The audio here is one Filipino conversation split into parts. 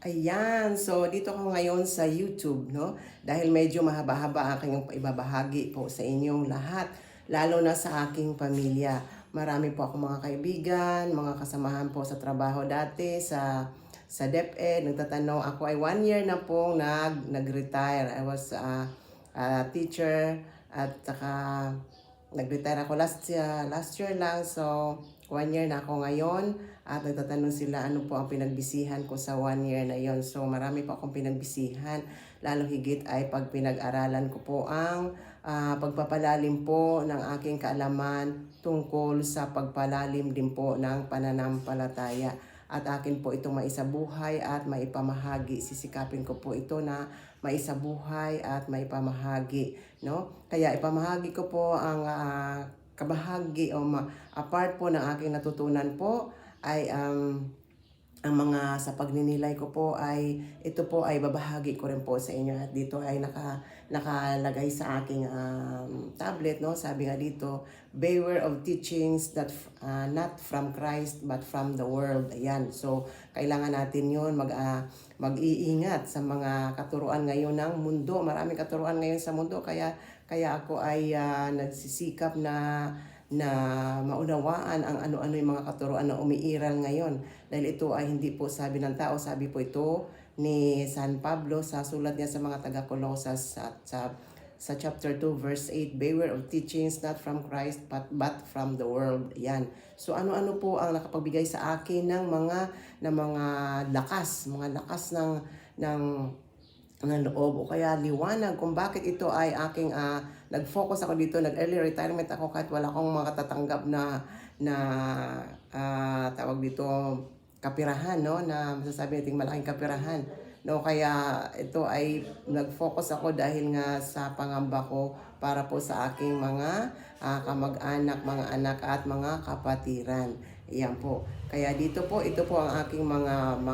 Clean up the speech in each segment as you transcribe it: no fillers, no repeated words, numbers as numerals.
Ayan, so dito ako ngayon sa YouTube, no? Dahil medyo mahaba-haba aking ibabahagi po sa inyong lahat, lalo na sa aking pamilya. Marami po ako mga kaibigan, mga kasamahan po sa trabaho dati, sa DepEd, nagtatanong. Ako ay 1 year na pong nag-retire. I was a teacher at saka nag-retire ako last year lang. So, 1 year na ako ngayon at nagtatanong sila ano po ang pinagbisihan ko sa 1 year na yon. So, marami po akong pinagbisihan. Lalo higit ay pag pinag-aralan ko po ang pagpapalalim po ng aking kaalaman tungkol sa pagpalalim din po ng pananampalataya. At akin po itong maisabuhay at maipamahagi. Sisikapin ko po ito na maisabuhay at maipamahagi, no? Kaya ipamahagi ko po ang kabahagi o apart po ng aking natutunan po ay ang mga sa pagninilay ko po ay ito po ay babahagi ko rin po sa inyo at dito ay nakalagay sa aking tablet, no? Sabi nga dito, beware of teachings that not from Christ but from the world. Ayan, so kailangan natin yun mag-iingat sa mga katuruan ngayon ng mundo. Maraming katuruan ngayon sa mundo, kaya ako ay nagsisikap na maunawaan ang ano-ano yung mga katuruan na umiiral ngayon. Dahil ito ay hindi po sabi ng tao, sabi po ito ni San Pablo sa sulat niya sa mga taga-Colosas sa chapter 2 verse 8, beware of teachings not from Christ but from the world. Yan. So ano-ano po ang nakapagbigay sa akin ng mga lakas ng loob o kaya liwanag kung bakit ito ay aking nag-focus ako dito, nag-early retirement ako kahit wala akong makatatanggap na tawag dito kapirahan, no, na masasabi nating malaking kapirahan, no, kaya ito ay nag-focus ako dahil nga sa pangamba ko para po sa aking mga kamag-anak, mga anak at mga kapatiran. Iyan po. Kaya dito po, ito po ang aking mga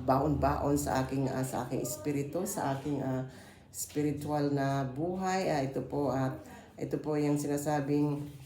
baon-baon sa aking espiritu, sa aking spiritual na buhay. Ito po yung sinasabing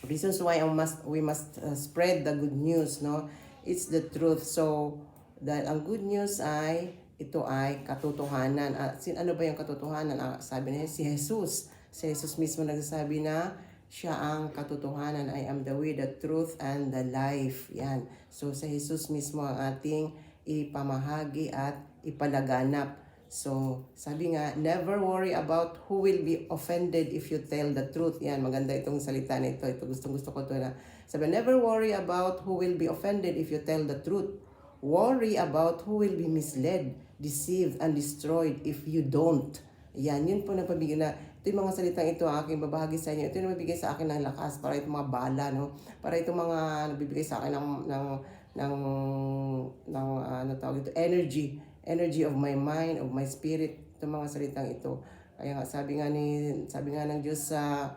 reasons why we must spread the good news, no? It's the truth. So dahil ang good news ay ito ay katotohanan. Ano ba yung katotohanan? Sabi niya si Jesus. Si Jesus mismo nagsasabi na siya ang katotohanan. I am the way, the truth, and the life. Yan. So sa Jesus mismo ang ating ipamahagi at ipalaganap. So, sabi nga, never worry about who will be offended if you tell the truth. Yan, maganda itong salita na ito. Ito gusto ko ito na. Sabi, never worry about who will be offended if you tell the truth. Worry about who will be misled, deceived, and destroyed if you don't. Yan, yun po nagpabigay na. Ito yung mga salitang ito aking babahagi sa inyo. Ito yung nabibigay sa akin ng lakas para itong mga bala, no? Para itong mga nabibigay sa akin ano tawag ito, energy of my mind, of my spirit, itong mga salitang ito. Kaya nga sabi nga ng Diyos sa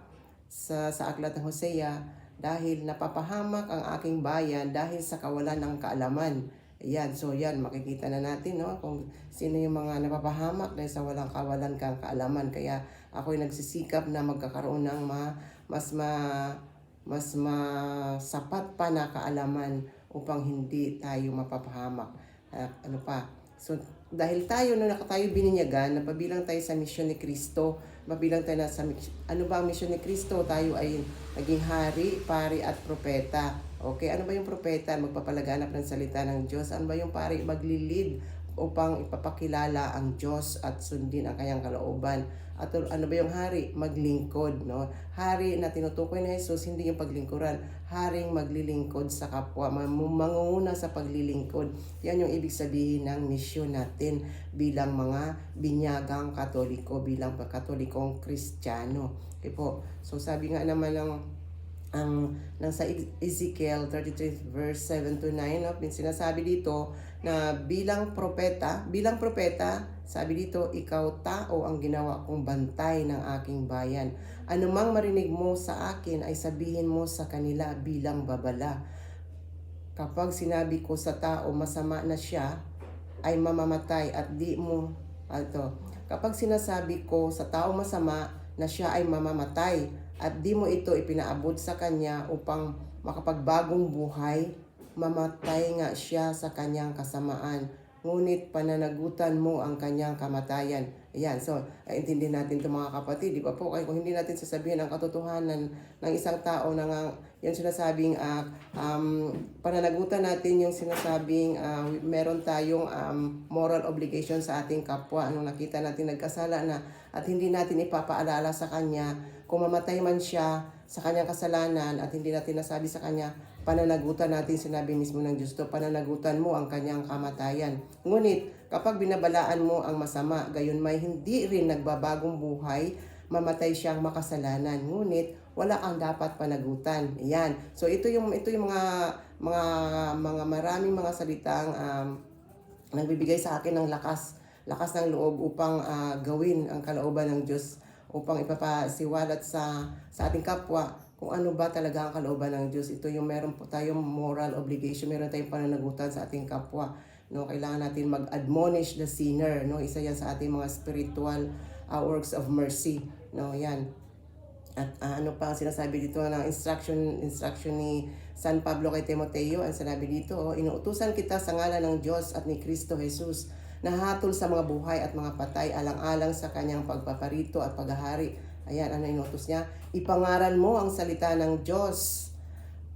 aklat ng Hosea, dahil napapahamak ang aking bayan dahil sa kawalan ng kaalaman. Ayan, so yan, makikita na natin, no, kung sino yung mga napapahamak dahil sa kawalan kang kaalaman. Kaya ako'y nagsisikap na magkakaroon ng mas sapat pa na kaalaman upang hindi tayo mapapahamak. Ano pa? So, dahil tayo bininyagan, napabilang tayo sa misyon ni Kristo, mabilang tayo ano ba ang misyon ni Kristo? Tayo ay naging hari, pari at propeta. Okay, ano ba yung propeta? Magpapalaganap ng salita ng Diyos. Ano ba yung pari? Maglilid upang ipapakilala ang Diyos at sundin ang kanyang kalooban. At ano ba yung hari? Maglingkod, no? Hari na tinutukoy ni Jesus, hindi yung paglingkuran. Haring maglilingkod sa kapwa, mangunguna sa paglilingkod. Yan yung ibig sabihin ng misyon natin bilang mga binyagang Katoliko, bilang Katolikong Kristiyano. Okay po. So sabi nga naman nang sa Ezekiel 33 verse 7 to 9, no, sinasabi dito na bilang propeta, sabi dito, ikaw tao ang ginawa kong bantay ng aking bayan. Anumang marinig mo sa akin ay sabihin mo sa kanila bilang babala. Kapag sinabi ko sa tao masama na siya, ay mamamatay at di mo, kapag sinasabi ko sa tao masama na siya ay mamamatay at di mo ito ipinaabot sa kanya upang makapagbagong buhay, mamatay nga siya sa kanyang kasamaan, ngunit pananagutan mo ang kanyang kamatayan. Ayan, so intindihin natin ito mga kapatid, di ba po? Kaya kung hindi natin sasabihin ang katotohanan ng isang tao na nga, yung sinasabing pananagutan natin yung sinasabing meron tayong moral obligation sa ating kapwa nung nakita natin nagkasala na at hindi natin ipapaalala sa kanya kung mamatay man siya sa kanyang kasalanan at hindi natin nasabi sa kanya, pananagutan natin, sinabi mismo ng Diyos to, pananagutan mo ang kanyang kamatayan. Ngunit kapag binabalaan mo ang masama, gayon may hindi rin nagbabagong buhay, mamatay siyang makasalanan. Ngunit wala kang dapat panagutan. Ayan. So ito yung mga maraming mga salitang nagbibigay sa akin ng lakas ng loob upang gawin ang kalooban ng Diyos, upang ipapasiwalat sa ating kapwa kung ano ba talaga ang kalooban ng Diyos. Ito yung meron po tayong moral obligation, meron tayong pananagutan sa ating kapwa. No, kailangan natin mag-admonish the sinner, no? Isa yan sa ating mga spiritual works of mercy, no? Yan. At ano pa ang sinasabi dito ng instruction ni San Pablo kay Timoteo, ang sinabi dito, inuutusan kita sa ngalan ng Diyos at ni Kristo Jesus na hatol sa mga buhay at mga patay alang-alang sa kanyang pagpaparito at paghahari. Ayan, ano inutos niya? Ipangaral mo ang salita ng Diyos,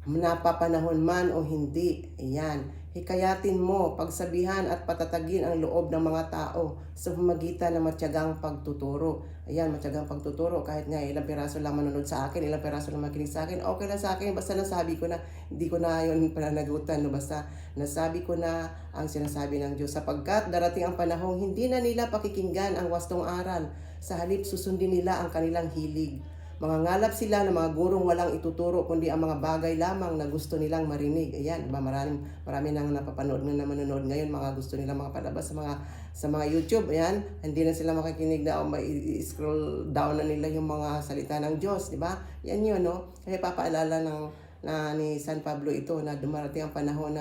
napapanahon man o hindi. Ayan. Hikayatin mo, pagsabihan at patatagin ang loob ng mga tao sa pamamagitan ng matyagang pagtuturo. Ayan, matyagang pagtuturo. Kahit nga ilang piraso lang manonood sa akin, ilang piraso lang makinig sa akin, okay lang sa akin. Basta nasabi ko na, hindi ko na yun pananagutan. No? Basta nasabi ko na ang sinasabi ng Diyos. Sapagkat darating ang panahong hindi na nila pakikinggan ang wastong aral. Sa halip, susundin nila ang kanilang hilig. Mangangalap sila ng mga gurong walang ituturo kundi ang mga bagay lamang na gusto nilang marinig. Ayan, marami nang napapanood na manonood ngayon, mga gusto nilang mga palabas sa mga YouTube. Ayan, hindi na sila makikinig na scroll down na nila yung mga salita ng Diyos, di ba? Yan yun, no? Kaya papaalala ni San Pablo ito na dumarating ang panahon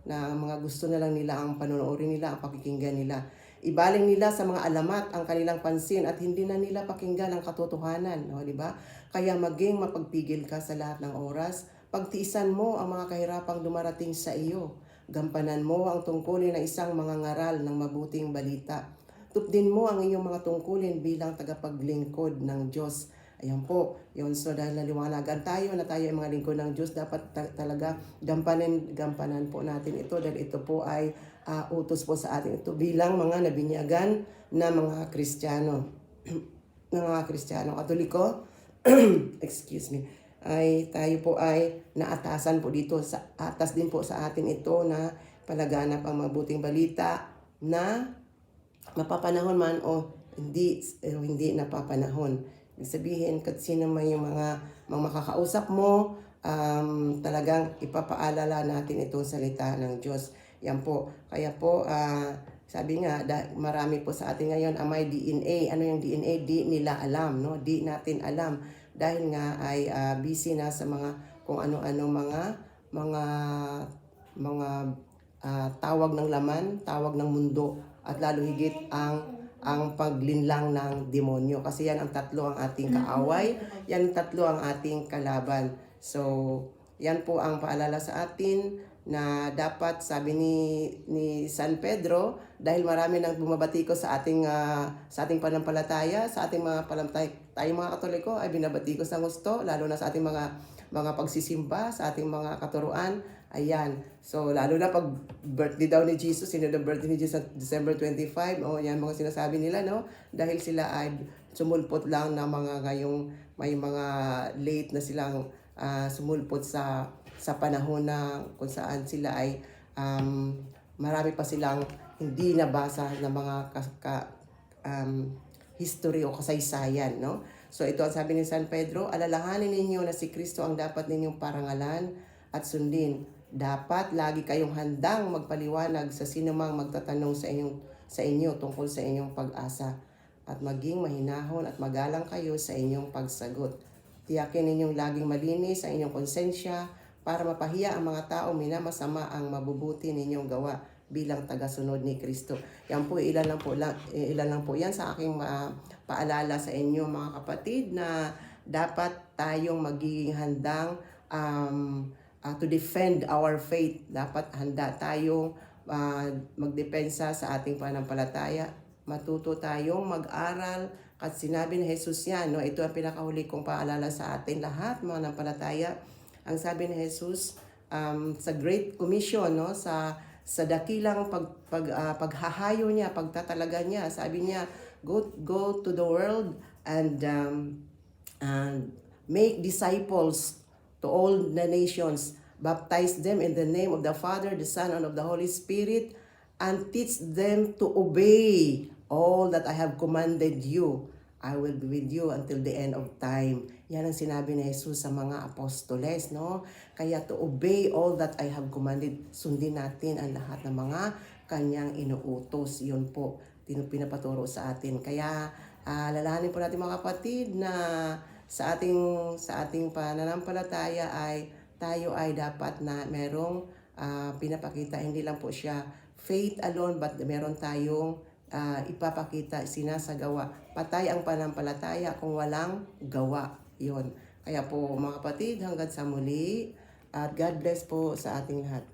na mga gusto na lang nila ang panonoorin nila, ang pakikinggan nila. Ibaling nila sa mga alamat ang kanilang pansin at hindi na nila pakinggan ang katotohanan, no, di ba? Kaya maging mapagpigil ka sa lahat ng oras, pagtiisan mo ang mga kahirapang dumarating sa iyo. Gampanan mo ang tungkulin ng isang mangangaral ng mabuting balita. Tupdin mo ang iyong mga tungkulin bilang tagapaglingkod ng Diyos. Ayan po, yun. So dahil naliwanagan tayo na tayo ay mga lingkod ng Diyos, dapat talaga gampanan po natin ito dahil ito po ay utos po sa atin ito bilang mga nabinyagan na mga Kristiyano. ng mga Kristiyano Katoliko, excuse me, ay tayo po ay naatasan po dito, sa atas din po sa atin ito na palaganap ang mabuting balita na mapapanahon man o hindi napapanahon. Ibig sabihin, kahit sino man yung mga makakausap mo, talagang ipapaalala natin itong salita ng Diyos. Yan po. Kaya po, sabi nga, marami po sa atin ngayon ang may DNA. Ano yung DNA? Di nila alam, no? Di natin alam. Dahil nga ay busy na sa mga kung ano-ano mga tawag ng laman, tawag ng mundo, at lalo higit ang paglinlang ng demonyo. Kasi yan ang tatlo ang ating kaaway, yan tatlo ang ating kalaban. So, yan po ang paalala sa atin na dapat, sabi ni San Pedro, dahil marami nang bumabati ko sa ating panampalataya, sa ating mga tayong mga Katoliko ay binabati ko sa gusto, lalo na sa ating mga pagsisimba, sa ating mga katuruan. Ayan. So, lalo na pag birthday daw ni Jesus, birthday ni Jesus December 25, yan mga sinasabi nila, no? Dahil sila ay sumulpot lang na ngayong may mga late na silang sumulpot sa panahon na kung saan sila ay marami pa silang hindi nabasa na mga history o kasaysayan, no? So, ito ang sabi ni San Pedro, alalahanin ninyo na si Kristo ang dapat ninyong parangalan at sundin. Dapat lagi kayong handang magpaliwanag sa sinumang magtatanong sa inyo tungkol sa inyong pag-asa at maging mahinahon at magalang kayo sa inyong pagsagot. Tiyakin ninyong laging malinis ang inyong konsensya para mapahiya ang mga tao minamasama ang mabubuti ninyong gawa bilang tagasunod ni Kristo. Yan po, ilan lang po yan sa aking paalala sa inyo mga kapatid na dapat tayong magiging handang to defend our faith. Dapat handa tayong magdepensa sa ating pananampalataya. Matuto tayong mag-aral. At sinabi ni Jesus yan, no? Ito ang pinakahuli kong paalala sa atin lahat, mga nanampalataya. Ang sabi ni Jesus sa Great Commission, no? Sa dakilang paghahayo niya, pagtatalaga niya, sabi niya, go to the world and make disciples to all the nations, baptize them in the name of the Father, the Son, and of the Holy Spirit, and teach them to obey all that I have commanded you. I will be with you until the end of time. Yan ang sinabi ni Jesus sa mga apostoles, no? Kaya to obey all that I have commanded, sundin natin ang lahat ng mga kanyang inuutos. Yun po, pinapaturo sa atin. Kaya lalahanin po natin mga kapatid na sa ating pananampalataya ay tayo ay dapat na merong pinapakita, hindi lang po siya faith alone, but meron tayong ipapakita, sinasagawa. Patay ang pananampalataya kung walang gawa. Yon. Kaya po mga kapatid, hanggang sa muli, at God bless po sa ating lahat.